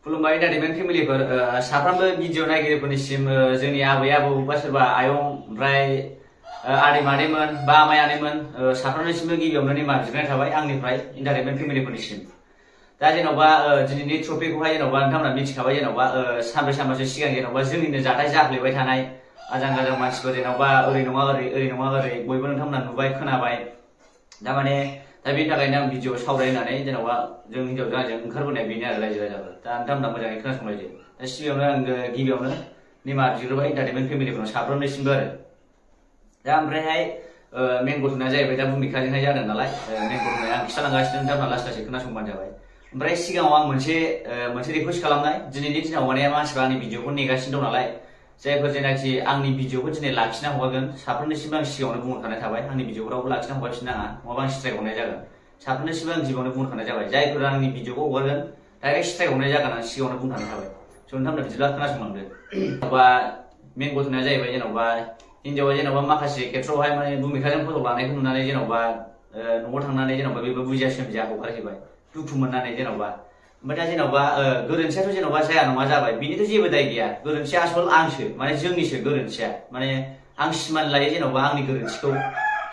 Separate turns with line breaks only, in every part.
खुलुमबाय एन्टारटेनमेन्ट फेमिलिफोर साफ्रोमबो भिडिअ नायगिरिफोरनिसिम जोंनि आबै आबौ बा सोरबा आयं ओमफ्राय आदै मादैमोन बा आमाय आनैमोन साफ्रोमनिसिमबो गिबियावनो निमाहा बिग्रोनाय थाबाय आंनिफ्राय एन्टारटेनमेन्ट फेमिलिफोरनिसिम। दा जेन'बा दिनैनि टपिकखौहाय जेन'बा नोंथांमोना मिथिखाबाय जेन'बा सानब्रै सानबासो सिगां जेन'बा जोंनिनो जाथाय जाफ्लेबाय थानाय आजां गाजां मानसिफोर जेन'बा ओरै नङा ओरै नङा ओरै बयबो नोंथांमोना नुबाय खोनाबाय। दा बेनि थाखायनो आं भिडिअ सावरायनानै जेन'बा जों हिन्जावजों आंजों ओंखारबोनाय बेनो आरो रायजो राजाफोर। दा नोंथांमोना मोजाङै खोनासंलायदो। दा गिबियावनो निमाहा बिग्रोबाय एन्टारटेनमेन्ट फेमिलिफोरनाव साफ्रोमनिसिमबो आरो। दा ओमफ्रायहाय मेन घटनाया जाहैबाय दा भुमिखाजोंहाय जादों नालाय मेन घटनाया आं खिथालांगासिनो नोंथांमोना लासै लासै खोनासंबानो जाबाय। ओमफ्राय सिगाङाव आं मोनसे रिकुवेस्ट खालामनाय दिनैनि दिनाव मानसिफ्रा आंनि भिडिअखौ नेगासिनो दं नालाय जायफोर जेनाखि आंनि भिडिअखौ दिनै लाखिना हगारगोन साफ्रोमनिसिमबो आं सिगाङावनो बुंहरखानाय थाबाय आंनि भिडिअखौ रावबो लाखिना हगारफिननो नाङा नङाबा आं स्ट्राइक हरनाय जागोन। साफ्रोमनिसिमबो आं गिबियावनो बुंहरखानाय जाबाय जायफोर आंनि भिडिअखौ हगारगोन डाइरेक्ट स्ट्राइक हरनाय जागोन आं सिगाङावनो बुंखानाय थाबाय। स' नोंथांमोना बिदिब्ला खोनासंलांदो। जेन'बा मेन घटनाया जाहैबाय जेन'बा हिन्जावा जेन'बा माखासे खेथ्रआवहाय भुमिखाजों फट' लानायखौ नुनानै जेन'बा न'आव थांनानै जेन'बा बेबो बुजिया सोमजिया हगारहैबाय दुखु मोननानै जेन'बा। ओमफ्राय दा जेन'बा गोरोन्थियाथ' जेन'बा जाया नङा जाबाय बिनिथ' जेबो दाय गैया गोरोन्थिया आसल आंसो जोंनिसो गोरोन्थिया आं सिमान लायो जेन'बा आंनि गोरोन्थिखौ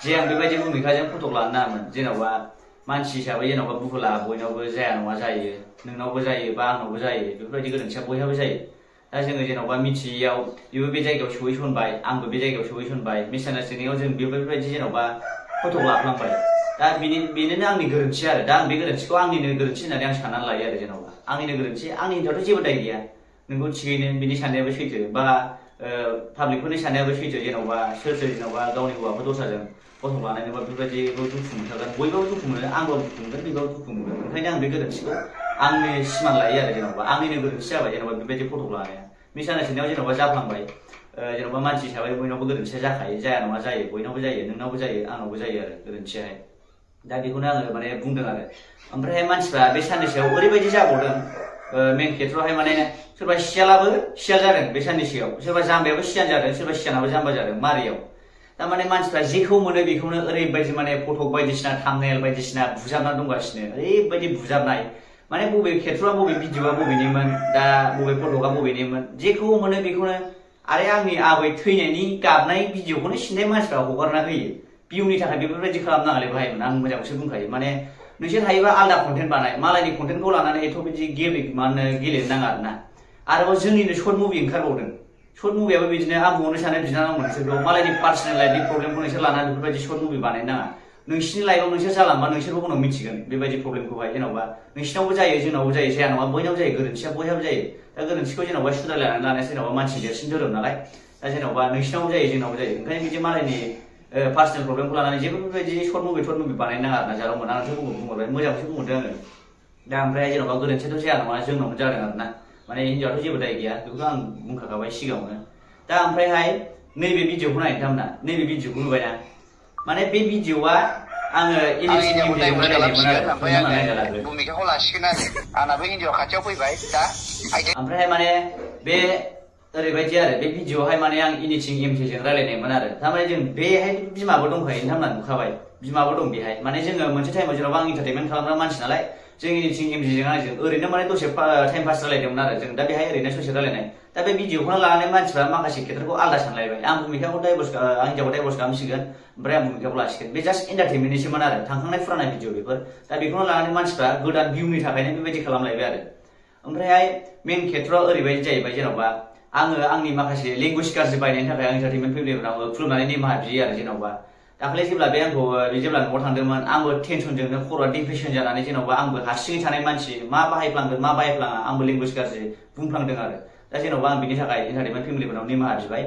जे आं बेबायदि भुमिखाजों फट' लानो नाङामोन। जेन'बा मानसि हिसाबै जेन'बा बुहुला बयनावबो जाया नङा जायो नोंनावबो जायो बा आंनावबो जायो बेफोरबायदि गोरोन्थिया बयहाबो जायो। दा जोङो जेन'बा मिथियैयाव बेबो बे जायगायाव सहैसनबाय आंबो बे जायगायाव सहैसनबाय मिसआन्डारस्टेन्डिंआव जों बेफोरबायदि जेन'बा फट' लाफ्लांबाय। दा बेनिनो आंनि गोरोन्थि आरो दा आं बे गोरोन्थिखौ आंनिनो गोरोन्थि होननानै आं साननानै लायो आरो जेन'बा आंनिनो गोरोन्थि आंनि हिन्जावथ' जेबो दाय गैया नोंगौ थिगैनो बिनि साननायाबो सैथो बा पाब्लिकफोरनि साननायाबो सैथो जेन'बा सोर जेन'बा गावनि हौवाखौ दस्राजों फट' लानायनोबा बेफोरबायदिखौ दुखु मोनखागोन बयबाबो दुखु मोनो आंबाबो दुखु मोनगोन बेबाबो दुखु मोनगोन। ओंखायनो आं बे गोरोन्थिखौ आंनो सिमान लायो आरो जेन'बा आंनिनो गोरोन्थि जाबाय जेन'बा बेबायदि फट' लानाया मिसआन्डारस्टेन्डिंआव जेन'बा जाफ्लांबाय। जेन'बा मानसि हिसाबै बयनावबो गोरोन्थिया जाखायो जाया नङा जायो बयनावबो जायो नोंनावबो जायो आंनावबो जायो आरो गोरोन्थियाहाय। दा बेखौनो आङो बुंदों आरो। ओमफ्राय मानसिफ्रा बे साननैसोआव ओरैबायदि जाबावदों मेन खेथ्रआवहाय सोरबा सियालाबो सियाल जादों बे साननैसोआव सोरबा जाम्बायाबो सियान जादों सोरबा सियानाबो जाम्बा जादों मारैयाव। दा मानसिफ्रा जेखौ मोनो बेखौनो ओरैबायदि फटक बायदिसिना थाम्बनेल बायदिसिना बुजाबनानै दंगासिनो ओरैबायदि बुजाबनाय बबे खेथ्रआ बबे भिडिअआ बबेनिमोन दा बबे फटकआ बबेनिमोन जेखौ मोनो बेखौनो आरो आंनि आबै थैनायनि गाबनाय भिडिअखौनो सिन्थाय मानसिफ्रा हगारना होयो। भिउनि थाखाय बेफोरबायदि खालामनाङालै भाइमोन आं मोजांखौसो बुंखायो नोंसोर हायोबा आलदा कन्टेन्ट बानाय मालायनि कन्टेन्टखौ लानानै एथ' बिदि गेलेनो नाङा आरोना। आरोबाव जोंनिनो सर्ट मुभि ओंखारबावदों सर्ट मुभियाबो बिदिनो आं बुंहरनो सानो बिनानाव नोंसोरखौ मालायनि पार्सनेल लाइफनि प्रब्लेमखौ नोंसोर लानानै बेफोरबायदि सर्ट मुभि बानायनो नाङा। नोंसिनि लाइफआव नोंसोर जालांबा नोंसोरबो उनाव मिथिगोन बेबायदि प्रब्लेमखौहाय जेन'बा नोंसिनावबो जायो जोंनावबो जायो जाया नङा बयनावबो जायो गोरोन्थिया बयहाबो जायो। दा गोरोन्थिखौ जेन'बा सुद्रायलायनानै लानायसो जेन'बा मानसि देरसिन धोरोम नालाय दा जेन'बा नोंसिनावबो जायो जोंनावबो जायो ओंखायनो बिदि मालायनि पार्सनेल प्रब्लेमखौ लानानै जेबो बेबायदि सर्ट मुभि बानायनो नाङा आरोना जारौमोन आंथ' बुंहरबाय मोजांखौसो बुंहरदों आङो। दा ओमफ्राय जेन'बा गोरोन्थियाथ' जाया नङा जोंनावनो जादों आरोना हिन्जावाथ' जेबो दाय गैया बेखौथ' आं बुंखाबाय सिगाङावनो। दा ओमफ्रायहाय नैबे भिडिअखौ नायनो नोंथांमोना नैबे भिडिअखौ नुबायना बे भिडिअआ आङो
भुमिखाखौ लासिगोन आरो आंनाबो हिन्जाव खाथियाव फैबाय दा
ओमफ्रायहाय बे ओरैबायदि आरो बे भिडिअआवहाय आं इडिटिं एमटिजों रायलायनायमोन आरो थारमाने जों बेहाय बिमाबो दंखायो नोंथांमोना नुखाबाय बिमाबो दं बेहाय जोङो मोनसे टाइमाव जेन'बा आं इन्टारटेनमेन्ट खालामग्रा मानसि नालाय जों इडिटिं एमटिजों आंजों ओरैनो दसे टाइम पास रायलायदोंमोन आरो जों दा बेहाय ओरैनो ससे रायलायनाय दा बे भिडिअखौनो लानानै मानसिफ्रा माखासे खेथ्रखौ आलादा सानलायबाय आं भुमिखाखौ हिन्जावखौ डाइभर्स खालामसिगोन ओमफ्राय आं भुमिखाखौ लासिगोन बे जास्ट एन्टारटेनमेन्टनिसोमोन आरो थांखांनाय फुराना भिडिअ बेफोर दा बेखौनो लानानै मानसिफ्रा गोदान भिउनि थाखायनो बेबायदि खालामलायबाय आरो। ओमफ्रायहाय मेन खेथ्रआ ओरैबायदि जाहैबाय जेन'बा आङो आंनि माखासे लेंगुवेज गाज्रि बायनायनि थाखाय आं एन्टारटेनमेन्ट फेमिलिफोरनाव खुलुमनानै निमाहा बियो आरो जेन'बा दाखालि जेब्ला जेब्ला न'आव थांदोंमोन आंबो टेनसनजोंनो खर'आ डिप्रेसन जानानै जेन'बा आंबो हारसिङै थानाय मानसि मा बाहायफ्लांगोन मा बाहायफ्लाङा आंबो लेंगुवेज गाज्रि बुंफ्लांदों आरो दा जेन'बा आं बिनि थाखाय एन्टारटेनमेन्ट फेमिलिफोरनाव निमाहा बिबाय।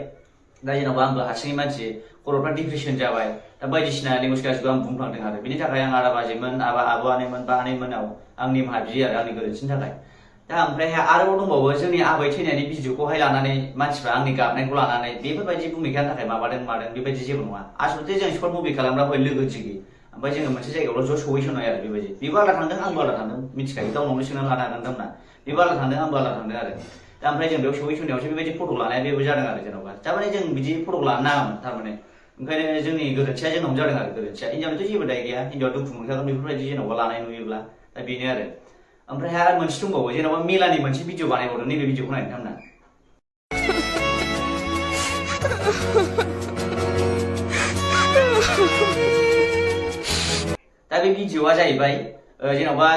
दा जेन'बा आंबो हारसिङै मानसि खर'फ्रा डिप्रेसन जाबाय दा बायदिसिना लेंगुवेज गाज्रिखौ आं बुंफ्लांदों आरो बिनि थाखाय आं आदा बाजैमोन आब' आनैमोन बा आनैमोनाव आं निमाहा बियो आरो आंनि गोरोन्थिनि थाखाय। दा ओमफ्रायहाय आरोबाव दंबावो जोंनि आबै थैनायनि भिडिअखौहाय लानानै मानसिफ्रा आंनि गाबनायखौ लानानै बेफोरबायदि भुमिखानि थाखाय माबादों बेबायदि जेबो नङा आसलथे जों सर्ट मुभि खालामग्रा हय लोगो दिगि ओमफ्राय जोङो मोनसे जायगायावल' ज' सहैसननाय आरो बेबायदि बेबो आलादा थांदों आंबो आलादा थांदों मिथिखायो गावनावनो सोंनानै लानो हागोन नोंथांमोना बेबो आलादा थांदों आंबो आलादा थांदों आरो। दा ओमफ्राय जों बेयाव सहैसननायावसो बेबायदि फट' लानाया बेबो जादों आरो जेन'बा जों बिदि फट' लानो नाङामोन थारमाने ओंखायनो जोंनि गोरोन्थिया जोंनावनो जादों आरो गोरोन्थिया हिन्जावनिथ' जेबो दाय गैया हिन्जावा दुखु मोनखागोन बेफोरबायदि जेन'बा लानाय नुयोब्ला दा बेनो आरो। ओमफ्रायहाय आरो मोनसे दंबावो जेन'बा मेलानि मोनसे भिडिअ बानायबावदों नैबे भिडिअखौ नायनो नोंथांमोना दा बे भिडिअआ जाहैबाय जेन'बा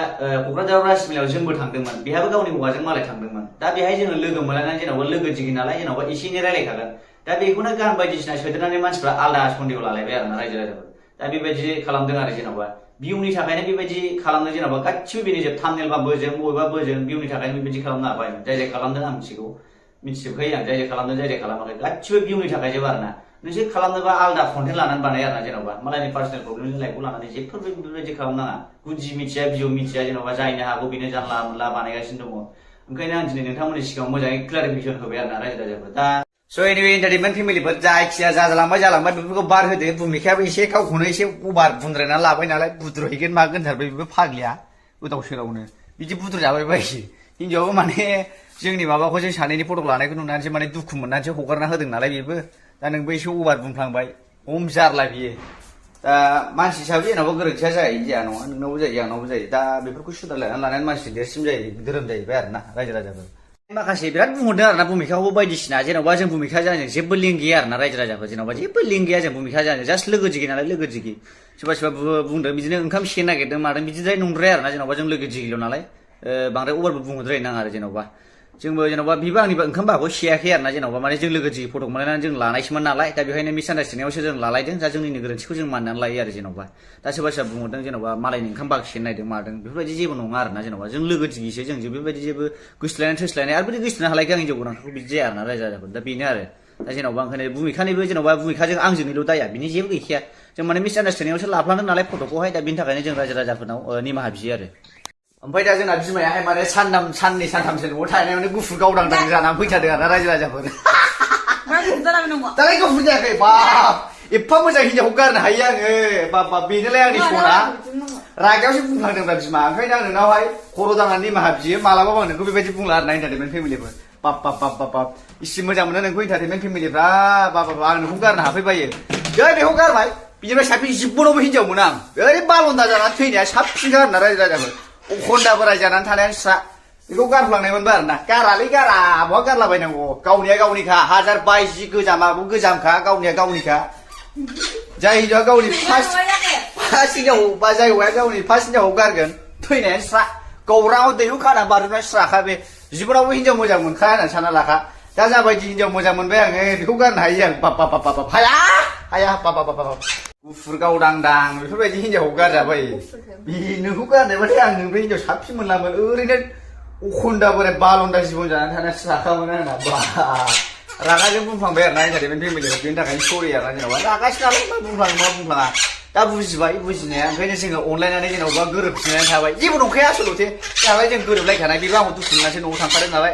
क'क्राझार राजमेलायाव जोंबो थांदोंमोन बेहाबो गावनि हौवाजों मालाय थांदोंमोन दा बेहाय जोङो लोगो मोनलायनानै जेन'बा लोगो दिगि नालाय जेन'बा एसे एनै रायलायखागोन दा बेखौनो गान बायदिसिना सोदेरनानै मानसिफ्रा आलादा सन्देह लालायबाय आरोना रायजो राजाफोर दा बेबायदि खालामदों आरो जेन'बा भिउनि थाखायनो बेबायदि खालामनो जेन'बा गासिबो बेनि जोब थाम्बनेल बा बोजों बबेबा बोजों भिउनि थाखायनो बेबायदि खालामनो हाबाय जाय जाय खालामदों आं मिथिजोबखायो आं जाय जाय खालामदों जाय जाय खालामाखै गासिबो भिउनि थाखाय जोब आरोना नोंसोर खालामनोबा आलादा कन्टेन्ट लानानै बानाय आरोना जेन'बा मालायनि पार्सनेल प्रब्लेमनि लाइफखौ लानानै जेबो बेबायदि खालामनाङा गुदि मिथिया भिउ मिथिया जेन'बा जायनो हागौ बेनो जानला मोनला बानायगासिनो दङ ओंखायनो आं दिनै नोंथांमोननि सिगाङाव मोजाङै क्लारिफिकेसन होबाय आरोना रायजो राजाफोर दा स' एनिवे एन्टारटेनमेन्ट फेमिलिफोर जायखिया जालांबाय बेफोरखौ बार होदो भुमिकायाबो एसे गावखौनो एसे अभार बुंद्रायना लाबाय नालाय बुद्रुहैगोन मागोन थारबाय बेबो फाग्लिया गोदाव सोरावनो बिदि बुद्रु जाबाय बायसि हिनजावाबो माने जोंनि माबाखौ जों सानैनि फटक लानायखौ नुनानैसो माने दुखु मोननानैसो हगारना होदों नालाय बेबो दा नोंबो एसे अभार बुंफ्लांबाय हम जारला बियो दा मानसि हिसाबै जेन'बा गोरोन्थिया जायो जाया नङा नोंनावबो जायो आंनावबो जायो दा बेफोरखौ सुदारलायनानै लानानै मानसि देरसिन जायो धोरोम जाहैबाय आरोना रायजो राजाफोर माखासे बिराद बुंहरदों आरोना भुमिकाखौबो बायदिसिना जेन'बा जों भुमिका जानो जेबो लिंक गैया आरोना रायजो राजाफोर जेन'बा जेबो लिंक गैया जों भुमिका जानो जास्ट लोगो दिगि नालाय लोगो दिगि सोरबा सोरबा बुंदों बिदिनो ओंखाम सेनो नागिरदों मादों बिदिद्राय नंद्राया आरोना जेन'बा जों लोगो दिगिल' नालाय बांद्राय अभारबो बुंहरद्रायनो नाङा आरो जेन'बा जोंबो जेन'बा बिबो आंनिबो ओंखाम बाहागखौ सेयाखै आरोना जेन'बा माने जों लोगो दिगि फटक मोनलायनानै जों लानायसोमोन नालाय दा बेवहायनो मिसआन्डारस्टेन्डिंआवसो जों लालायदों दा जोंनिनो गोरोन्थिखौ जों मानिनानै लायो आरो जेन'बा दा सोरबा सोरबा बुंहरदों जेन'बा मालायनि ओंखाम बाहाग सेनो नायदों मादों बेफोरबायदि जेबो नङा आरोना जेन'बा जों लोगो दिगिसो जों बेबायदि जेबो गोसोलायनाय थोस्लायनाय आरो बिदि गोसोथोनो हालायखै आं हिनजाव गोनांखौ बिदि जाया आरोना रायजो राजाफोर दा बेनो आरो दा जेन'बा ओंखायनो भुमिकानिबो जेन'बा भुमिकाजों आंजोंनिल' दाया बिनि जेबो गैखाया जों माने मिसआन्डारस्टेन्डिंआवसो लाफ्लांदों नालाय फटकखौहाय दा बिनि थाखायनो जों रायजो राजाफोरनाव निमाहा बियो आरो ओमफ्राय दा जोंना बिमायाहाय माने साननै सानथामसो न'आव थानायावनो गुफुर गावदांदां जानानै फैथारदों आरोना रायजो राजाफोर दालाय गुफुर जायाखै बाब एफा मोजां हिनजावखौ गारनो हायो आङो बाब बेनोलाय आंनि सना रागायावसो बुंफ्लांदोंब्रा बिमा ओंखायनो आं नोंनावहाय खर' दांनानै निमाहा बियो मालाबाबो आं नोंखौ बेबायदि बुंला आरोना एन्टारटेनमेन्ट फेमिलिफोर बाब इसे मोजां मोनो नोंखौ एन्टारटेनमेन्ट फेमिलिफ्रा बाब आं नोंखौ गारनो हाफैबायो जै बेखौ गारबाय बिनिफ्राय साबसिन जिबनावबो हिनजाव मोनो आं ओरै बालन्दा जानानै थैनाया साबसिन आरोना रायजो राजाफोर अखन्दा बोराय जानानै थानायानो स्रा बेखौ गारफ्लांनायमोनबो आरोना गारालै गारा बहा गारलाबायनांगौ गावनिया गावनिखा हाजार बाइस जि गोजामाबो गोजामखा गावनिया गावनिखा जाय हिनजावा गावनि फार्स्ट हिनजाव बा जाय हौवाया गावनि फार्स्ट हिनजावखौ गारगोन थैनायानो स्रा गौराङाव दैहु खाना बारजोबनाय स्राखा बे जिबनावबो हिनजाव मोजां मोनखाया होननानै सानना लाखा दा जाबायदि हिनजाव मोजां मोनबाय आङो बेखौ गारनो हायो आं बाब हाया बाब गुफुर गावदांदां बेफोरबायदि हिनजावखौ गारजाबाय नोंखौ गारनायबाथाय आं नोंनिफ्राय हिनजाव साबसिन मोनलामोन ओरैनो अखन्दा बोराय बालन्दा जिबन जानानै थानाया स्राखामोन आंना बा रागाजों बुंफ्लांबाय आरोना एन्टारटेनमेन्ट फेमिलिखौ बेनि थाखायनो सरि आरोना जेन'बा रागासो नालाय मा बुंफ्लाङा दा बुजिबाय बुजिनाया ओंखायनो जोङो अनलायनानै जेन'बा गोरोबफिननानै थाबाय जेबो नंखाया आसलथे दालाय जों गोरोबलायखानाय बेबो आंखौ दुखु मोननानैसो न'आव थांखादों नालाय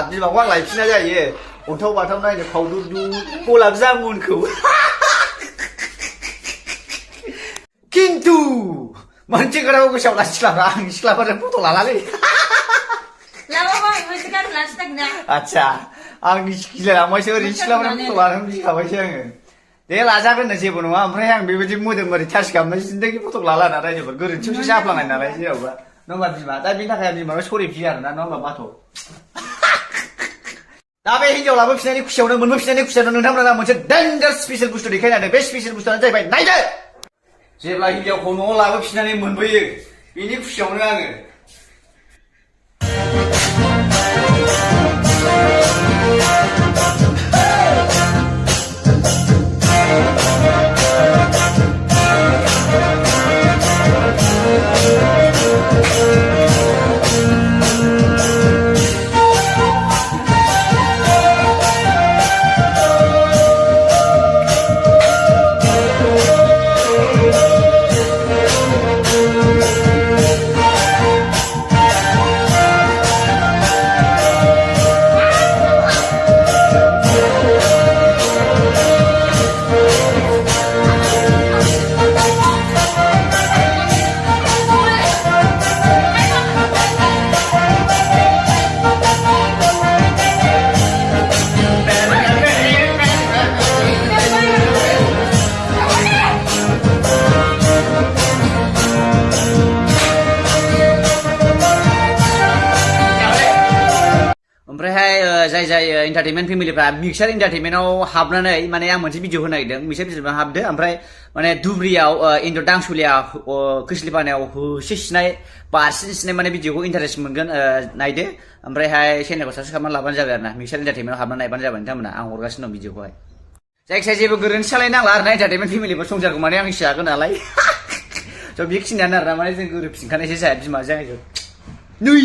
बिमाखौ आं लायफिनना जायो अन्थाव बाथाव नायनो फावदुदु गलाब जामुनखौ खिन्थु मोनसे खोथाखौ गोसोआव ला सिख्लाफ्रा आं सिख्लाफोरजों फट' लालालै आदसा आंनि गिलायलांबायसो ओरैनो सिख्लाफोरजों फट' लानो गिखाबायसो आङो दे लाजागोननो जेबो नङा ओमफ्राय आं बेबायदि मोदोम ओरै टाच खालामनाय जिन्दगि फट' लालाना रायजोफोर गोरोन्थियावसो जाफ्लांनाय नालाय जेरावबा नङा होमबा बिमा दा बेनि थाखाय बिमानाव सरि बियो आरोना नङा होमबा बाथ' दा बे हिनजाव लाबोफिननायनि खुसियावनो मोनबोफिननायनि खुसियावनो नोंथांमोना मोनसे डेन्जार स्पेसियेल बुस्थु देखायनानै बे स्पेसियेल बुस्थुआनो जाहैबाय नायदो जेब्ला हिनजावखौ न'आव लाबोफिननानै मोनबोयो बेनि खुसियावनो आङो ओमफ्रायहाय जाय जाय एन्टारटेनमेन्ट फेमिलिफ्रा मिक्सार एन्टारटेनमेन्टआव हाबनानै माने आं मोनसे भिडिअ होनो नागिरदों मिक्सार एन्टारटेनमेन्टआव हाबदो ओमफ्राय माने दुब्रियाव इन्जर दांसुलिया खोस्लिफानायाव होसिसिनाय बारसिसिनाय माने भिडिअखौ इन्टारेस्ट मोनगोन नायदो ओमफ्रायहाय चेनेलखौ साबसक्राइब खालामनानै लाबानो जाबाय आरो ना मिक्सार एन्टारटेनमेन्टआव हाबनानै नायबानो जाबाय नोंथांमोना आं हरगासिनो दं भिडिअखौहाय जायखिजाया जेबो गोरोन्थि सालायनांला आरो ना एन्टारटेनमेन्ट फेमिलिफोर संसारखौ माने आं सियागोन नालाय स' बेखिनियानो आरो ना माने जों गोरोबफिनखानायसो जाया बिमा जाहैगोन नै